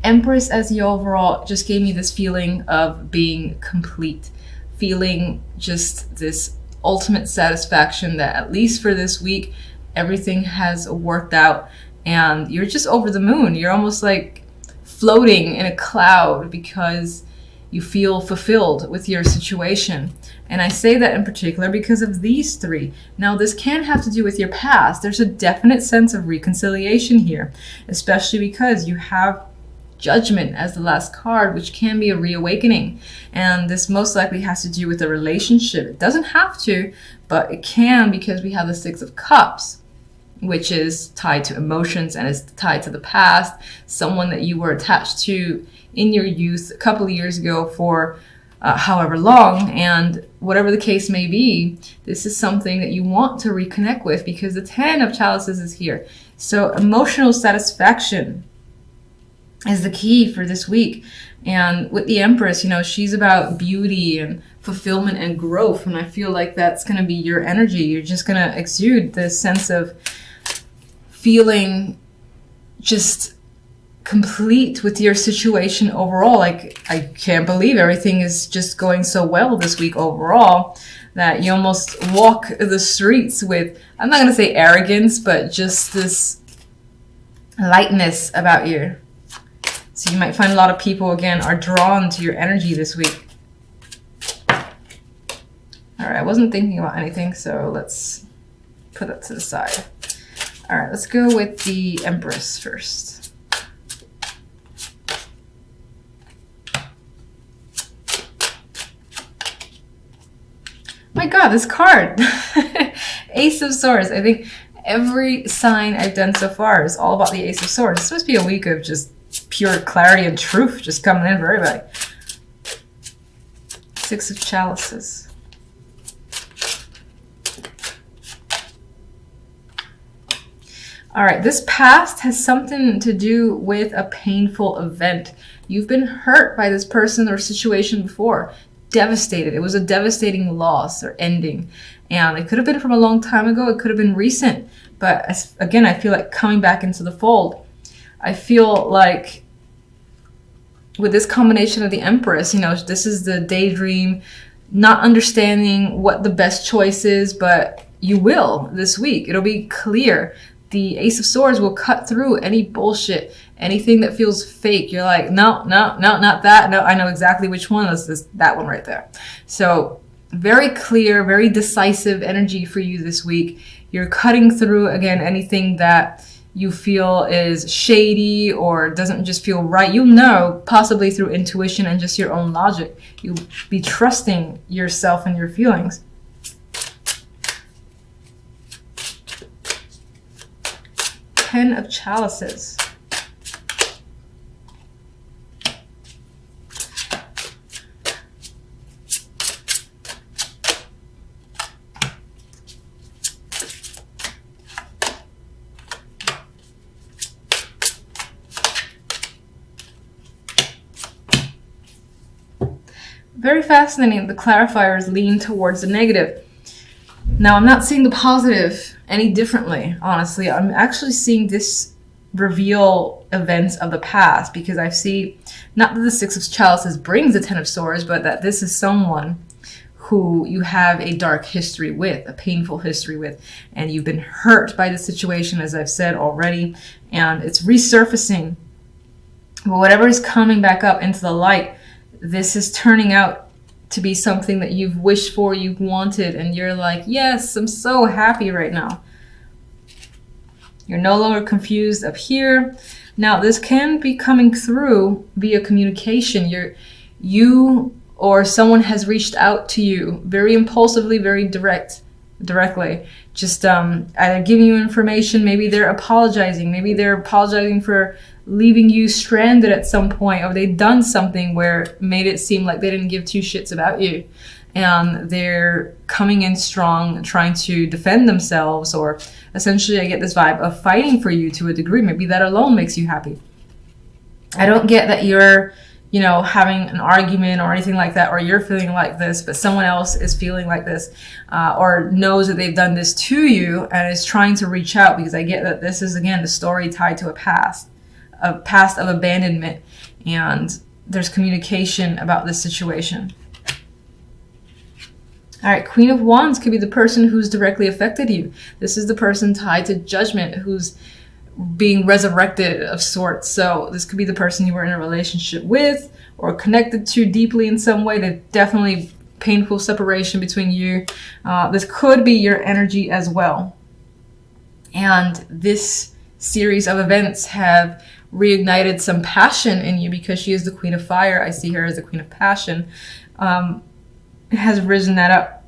Empress as the overall just gave me this feeling of being complete, feeling just this ultimate satisfaction that at least for this week, everything has worked out and you're just over the moon. You're almost like floating in a cloud because you feel fulfilled with your situation. And I say that in particular because of these three. Now, this can have to do with your past. There's a definite sense of reconciliation here, especially because you have Judgment as the last card, which can be a reawakening. And this most likely has to do with a relationship. It doesn't have to, but it can, because we have the Six of Cups, which is tied to emotions and is tied to the past, someone that you were attached to in your youth a couple of years ago for however long, and whatever the case may be, this is something that you want to reconnect with because the Ten of Chalices is here. So emotional satisfaction is the key for this week. And with the Empress, you know, she's about beauty and fulfillment and growth, and I feel like that's going to be your energy. You're just going to exude this sense of feeling just complete with your situation overall. Like, I can't believe everything is just going so well this week overall that you almost walk the streets with, I'm not going to say arrogance, but just this lightness about you. So you might find a lot of people, again, are drawn to your energy this week. All right, I wasn't thinking about anything, so let's put that to the side. All right, let's go with the Empress first. My God, this card, Ace of Swords. I think every sign I've done so far is all about the Ace of Swords. It's supposed to be a week of just pure clarity and truth just coming in for everybody. Six of Chalices. All right, this past has something to do with a painful event. You've been hurt by this person or situation before. Devastated. It was a devastating loss or ending. And it could have been from a long time ago. It could have been recent. But again, I feel like coming back into the fold. I feel like with this combination of the Empress, you know, this is the daydream, not understanding what the best choice is, but you will this week. It'll be clear. The Ace of Swords will cut through any bullshit, anything that feels fake. You're like, no, not that. No, I know exactly which one. That one right there. So very clear, very decisive energy for you this week. You're cutting through, again, anything that you feel is shady or doesn't just feel right. You'll know, possibly through intuition and just your own logic. You'll be trusting yourself and your feelings. Ten of Chalices. Very fascinating. The clarifiers lean towards the negative. Now, I'm not seeing the positive any differently, honestly. I'm actually seeing this reveal events of the past, because I see not that the Six of Chalices brings the Ten of Swords, but that this is someone who you have a dark history with, a painful history with, and you've been hurt by the situation, as I've said already, and it's resurfacing. But whatever is coming back up into the light, this is turning out to be something that you've wished for, you've wanted, and you're like, yes, I'm so happy right now. You're no longer confused up here. Now, this can be coming through via communication. You or someone has reached out to you very impulsively, very directly. Just either giving you information, maybe they're apologizing for leaving you stranded at some point, or they've done something where it made it seem like they didn't give two shits about you. And they're coming in strong, trying to defend themselves, or essentially I get this vibe of fighting for you to a degree. Maybe that alone makes you happy. I don't get that you're, having an argument or anything like that, or you're feeling like this, but someone else is feeling like this, or knows that they've done this to you and is trying to reach out, because I get that this is, again, the story tied to a past a past of abandonment, and there's communication about this situation. All right, Queen of Wands could be the person who's directly affected you. This is the person tied to judgment who's being resurrected of sorts. So this could be the person you were in a relationship with or connected to deeply in some way. There's definitely painful separation between you. This could be your energy as well. And this series of events have reignited some passion in you because she is the Queen of Fire. I see her as the Queen of Passion. It has risen that up.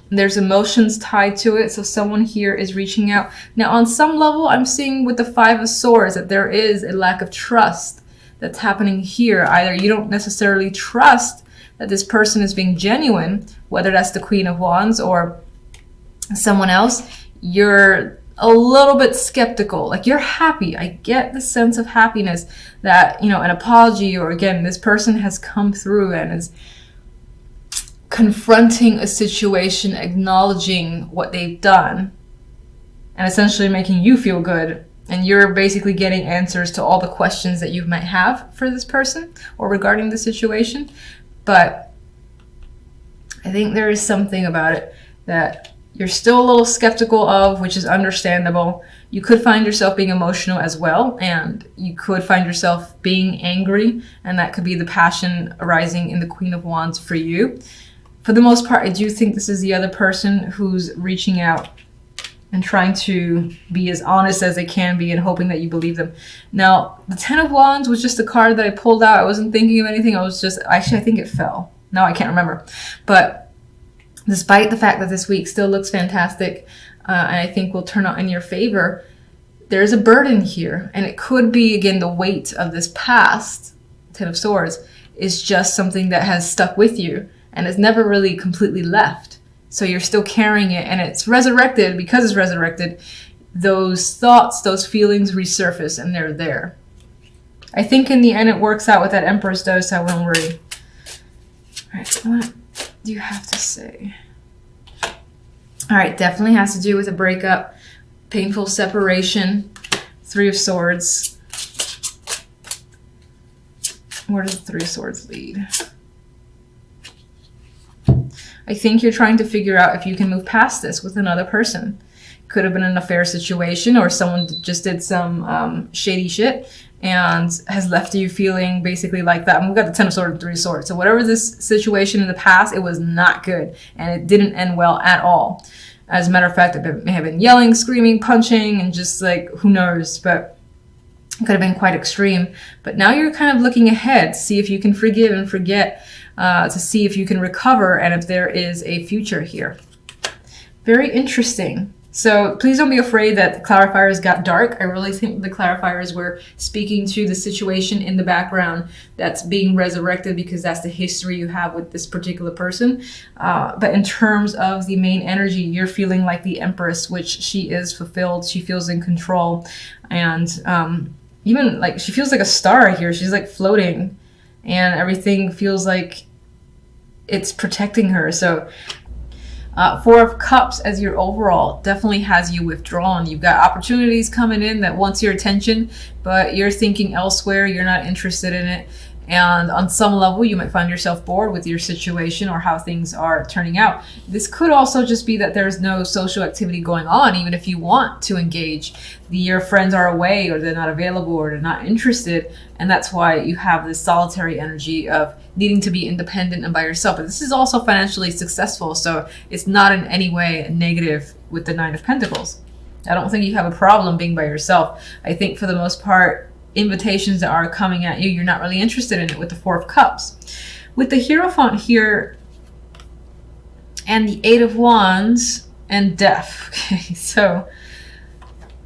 There's emotions tied to it, so someone here is reaching out. Now, on some level, I'm seeing with the Five of Swords that there is a lack of trust that's happening here. Either you don't necessarily trust that this person is being genuine, whether that's the Queen of Wands or someone else. You're a little bit skeptical. Like, you're happy. I get the sense of happiness that, you know, an apology, or again, this person has come through and is confronting a situation, acknowledging what they've done, and essentially making you feel good. And you're basically getting answers to all the questions that you might have for this person or regarding the situation. But I think there is something about it that you're still a little skeptical of, which is understandable. You could find yourself being emotional as well, and you could find yourself being angry, and that could be the passion arising in the Queen of Wands for you. For the most part, I do think this is the other person who's reaching out and trying to be as honest as they can be and hoping that you believe them. Now, the Ten of Wands was just a card that I pulled out. I wasn't thinking of anything. I was just, actually, I think it fell. Now I can't remember. But despite the fact that this week still looks fantastic, and I think will turn out in your favor, there's a burden here. And it could be, again, the weight of this past, Ten of Swords, is just something that has stuck with you and has never really completely left. So you're still carrying it, and it's resurrected. Because it's resurrected, those thoughts, those feelings resurface, and they're there. I think in the end it works out with that Empress though, so I won't worry. All right, what do you have to say? All right, definitely has to do with a breakup, painful separation, Three of Swords. Where does the Three of Swords lead? I think you're trying to figure out if you can move past this with another person. Could have been an affair situation, or someone just did some shady shit and has left you feeling basically like that. And we've got the Ten of Swords and Three of Swords. So whatever this situation in the past, it was not good. And it didn't end well at all. As a matter of fact, it may have been yelling, screaming, punching, and just like, who knows. But it could have been quite extreme. But now you're kind of looking ahead to see if you can forgive and forget, to see if you can recover and if there is a future here. Very interesting. So please don't be afraid that the clarifiers got dark. I really think the clarifiers were speaking to the situation in the background that's being resurrected, because that's the history you have with this particular person. But in terms of the main energy, you're feeling like the Empress, which she is fulfilled. She feels in control. And even like she feels like a star here. She's like floating, and everything feels like it's protecting her. So Four of Cups as your overall definitely has you withdrawn. You've got opportunities coming in that wants your attention, but you're thinking elsewhere. You're not interested in it. And on some level, you might find yourself bored with your situation or how things are turning out. This could also just be that there's no social activity going on, even if you want to engage. Your friends are away, or they're not available, or they're not interested. And that's why you have this solitary energy of needing to be independent and by yourself. But this is also financially successful, so it's not in any way negative with the Nine of Pentacles. I don't think you have a problem being by yourself. I think for the most part, invitations that are coming at you, you're not really interested in it with the Four of Cups. With the Hierophant here and the Eight of Wands and Death. Okay, so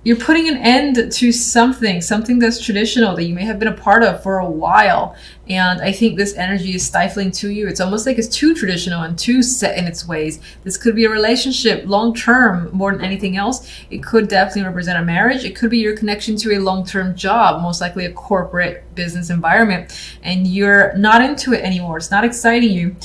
you're putting an end to something that's traditional that you may have been a part of for a while. And I think this energy is stifling to you. It's almost like it's too traditional and too set in its ways. This could be a relationship long-term more than anything else. It could definitely represent a marriage. It could be your connection to a long-term job, most likely a corporate business environment. And you're not into it anymore. It's not exciting you.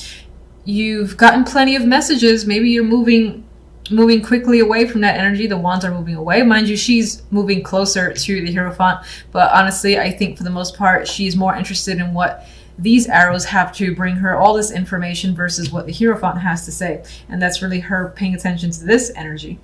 You've gotten plenty of messages. Maybe you're moving moving quickly away from that energy. The wands are moving away. Mind you, she's moving closer to the Hierophant, but honestly, I think for the most part, she's more interested in what these arrows have to bring her, all this information, versus what the Hierophant has to say. And that's really her paying attention to this energy.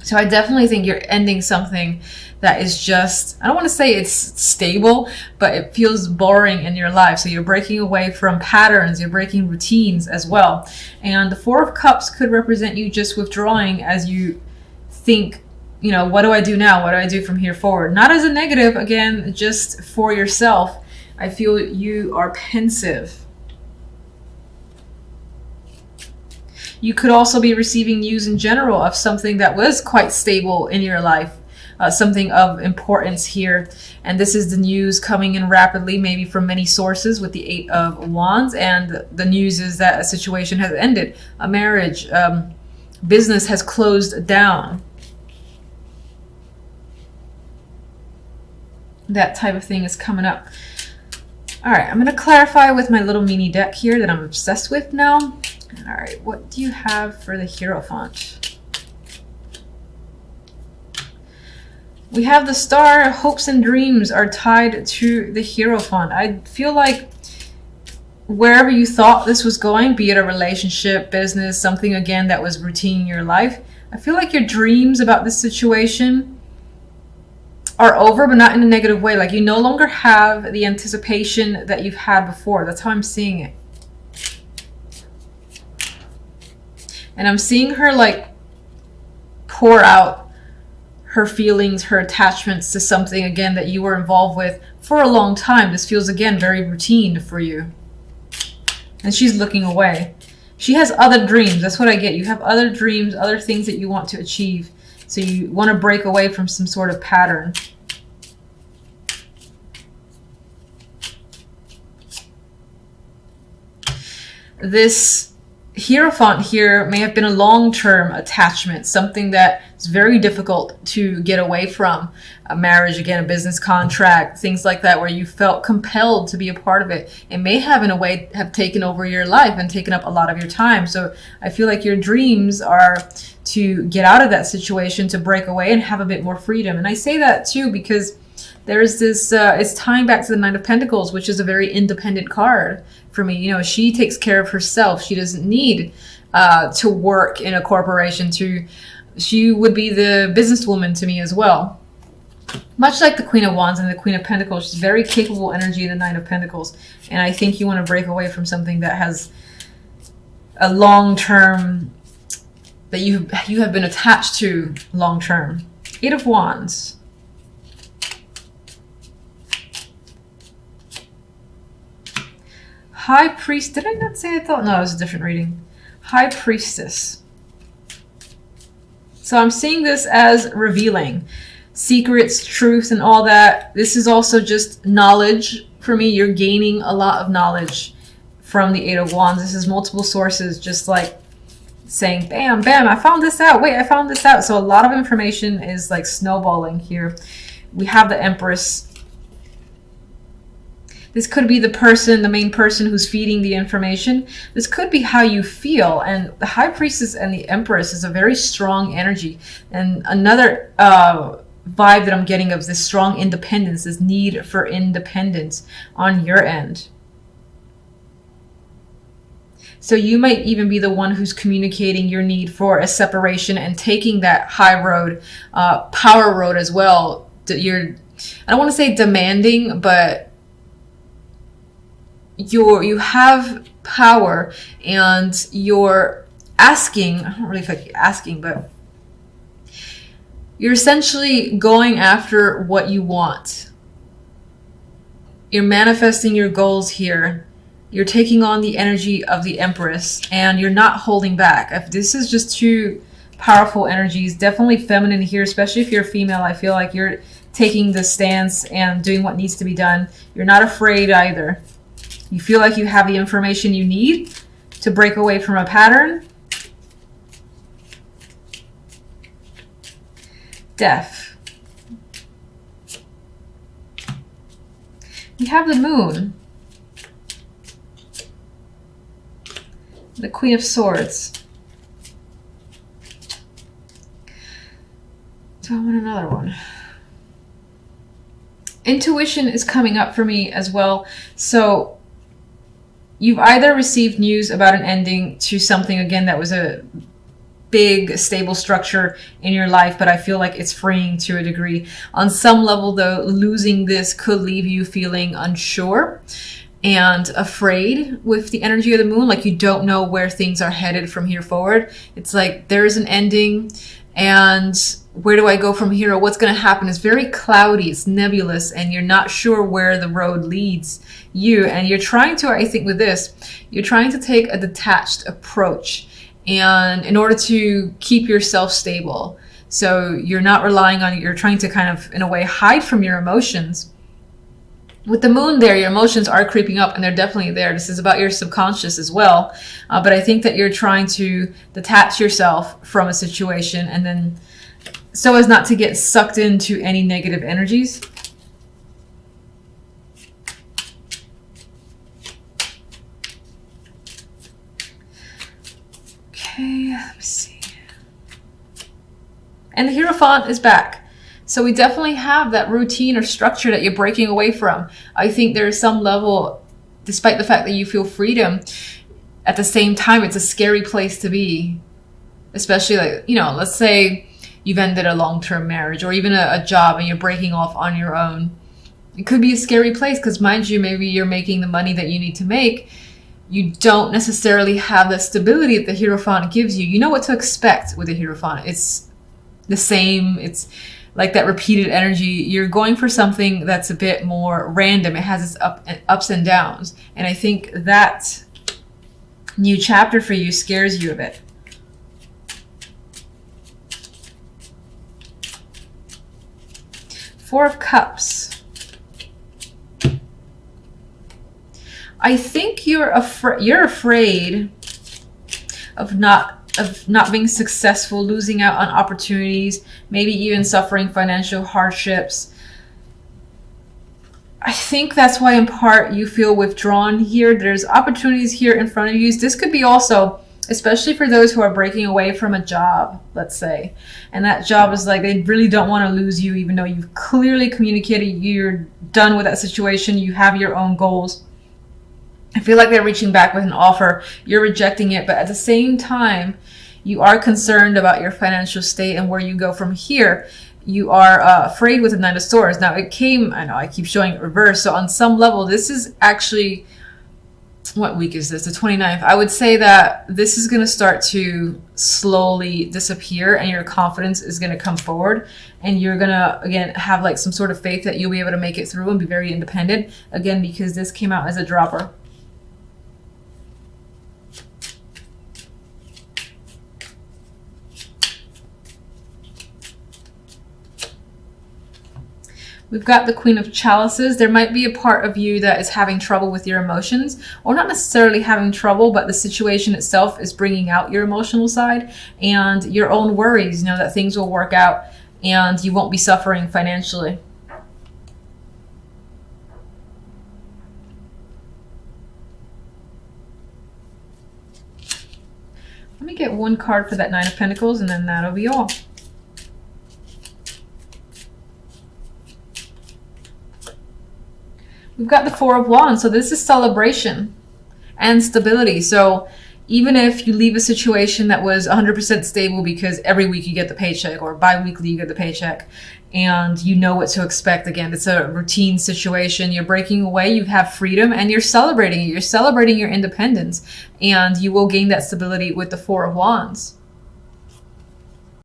So I definitely think you're ending something that is just, I don't want to say it's stable, but it feels boring in your life. So you're breaking away from patterns, you're breaking routines as well. And the Four of Cups could represent you just withdrawing as you think, you know, what do I do now? What do I do from here forward? Not as a negative, again, just for yourself. I feel you are pensive. You could also be receiving news in general of something that was quite stable in your life, something of importance here. And this is the news coming in rapidly, maybe from many sources with the Eight of Wands. And the news is that a situation has ended, a marriage, business has closed down. That type of thing is coming up. All right, I'm going to clarify with my little mini deck here that I'm obsessed with now. All right, what do you have for the Hierophant? We have the Star. Hopes and dreams are tied to the Hierophant. I feel like wherever you thought this was going, be it a relationship, business, something again that was routine in your life, I feel like your dreams about this situation are over, but not in a negative way. Like you no longer have the anticipation that you've had before. That's how I'm seeing it. And I'm seeing her like pour out her feelings, her attachments to something again that you were involved with for a long time. This feels again very routine for you. And she's looking away. She has other dreams. That's what I get. You have other dreams, other things that you want to achieve. So you want to break away from some sort of pattern. This Hierophant here may have been a long-term attachment, something that is very difficult to get away from. A marriage, again, a business contract, things like that, where you felt compelled to be a part of it. It may have, in a way, have taken over your life and taken up a lot of your time. So I feel like your dreams are to get out of that situation, to break away and have a bit more freedom. And I say that too because there's this, it's tying back to the Nine of Pentacles, which is a very independent card for me. You know, she takes care of herself. She doesn't need to work in a corporation. She would be the businesswoman to me as well. Much like the Queen of Wands and the Queen of Pentacles, she's very capable energy in the Nine of Pentacles. And I think you want to break away from something that has a long-term, that you have been attached to long-term. Eight of Wands. High Priest. Did I not say I thought? No, it was a different reading. High Priestess. So I'm seeing this as revealing secrets, truth, and all that. This is also just knowledge for me. You're gaining a lot of knowledge from the Eight of Wands. This is multiple sources, just like saying, bam, bam, I found this out. Wait, I found this out. So a lot of information is like snowballing here. We have the Empress. This could be the person, the main person who's feeding the information. This could be how you feel. And the High Priestess and the Empress is a very strong energy. And another vibe that I'm getting of this strong independence, this need for independence on your end. So you might even be the one who's communicating your need for a separation and taking that high road, power road as well. You're, I don't want to say demanding, but you have power and you're asking, I don't really feel like asking, but you're essentially going after what you want. You're manifesting your goals here. You're taking on the energy of the Empress and you're not holding back. If this is just two powerful energies, definitely feminine here, especially if you're female. I feel like you're taking the stance and doing what needs to be done. You're not afraid either. You feel like you have the information you need to break away from a pattern. Death. We have the Moon. The Queen of Swords. I want another one. Intuition is coming up for me as well. So you've either received news about an ending to something, again, that was a big stable structure in your life, but I feel like it's freeing to a degree. On some level, though, losing this could leave you feeling unsure and afraid with the energy of the moon, like you don't know where things are headed from here forward. It's like there's an ending, and where do I go from here, or what's going to happen? It's very cloudy, it's nebulous, and you're not sure where the road leads you. And you're trying to, I think with this, you're trying to take a detached approach, and in order to keep yourself stable. So you're not relying on, you're trying to kind of, in a way, hide from your emotions. With the moon there, your emotions are creeping up, and they're definitely there. This is about your subconscious as well. But I think that you're trying to detach yourself from a situation, and then so as not to get sucked into any negative energies. Okay, let me see. And the Hierophant is back. So we definitely have that routine or structure that you're breaking away from. I think there is some level, despite the fact that you feel freedom, at the same time, it's a scary place to be. Especially, like, you know, let's say you've ended a long-term marriage or even a job and you're breaking off on your own. It could be a scary place because, mind you, maybe you're making the money that you need to make. You don't necessarily have the stability that the Hierophant gives you. You know what to expect with the Hierophant. It's the same. It's like that repeated energy. You're going for something that's a bit more random. It has its ups and downs. And I think that new chapter for you scares you a bit. Four of Cups. I think you're afraid of not being successful, losing out on opportunities, maybe even suffering financial hardships. I think that's why in part you feel withdrawn here. There's opportunities here in front of you. This could be also, especially for those who are breaking away from a job, let's say. And that job is like, they really don't want to lose you, even though you've clearly communicated you're done with that situation. You have your own goals. I feel like they're reaching back with an offer. You're rejecting it, but at the same time, you are concerned about your financial state and where you go from here. You are afraid with the Knight of Swords. Now, it came, I know I keep showing it reverse. So on some level, this is actually, what week is this? The 29th. I would say that this is going to start to slowly disappear, and your confidence is going to come forward, and you're going to, again, have like some sort of faith that you'll be able to make it through and be very independent. Again, because this came out as a dropper. We've got the Queen of Chalices. There might be a part of you that is having trouble with your emotions, or not necessarily having trouble, but the situation itself is bringing out your emotional side and your own worries, you know, that things will work out and you won't be suffering financially. Let me get one card for that Nine of Pentacles, and then that'll be all. We've got the Four of Wands. So this is celebration and stability. So even if you leave a situation that was 100% stable because every week you get the paycheck, or bi-weekly you get the paycheck, and you know what to expect, again, it's a routine situation. You're breaking away, you have freedom, and you're celebrating it. You're celebrating your independence, and you will gain that stability with the Four of Wands.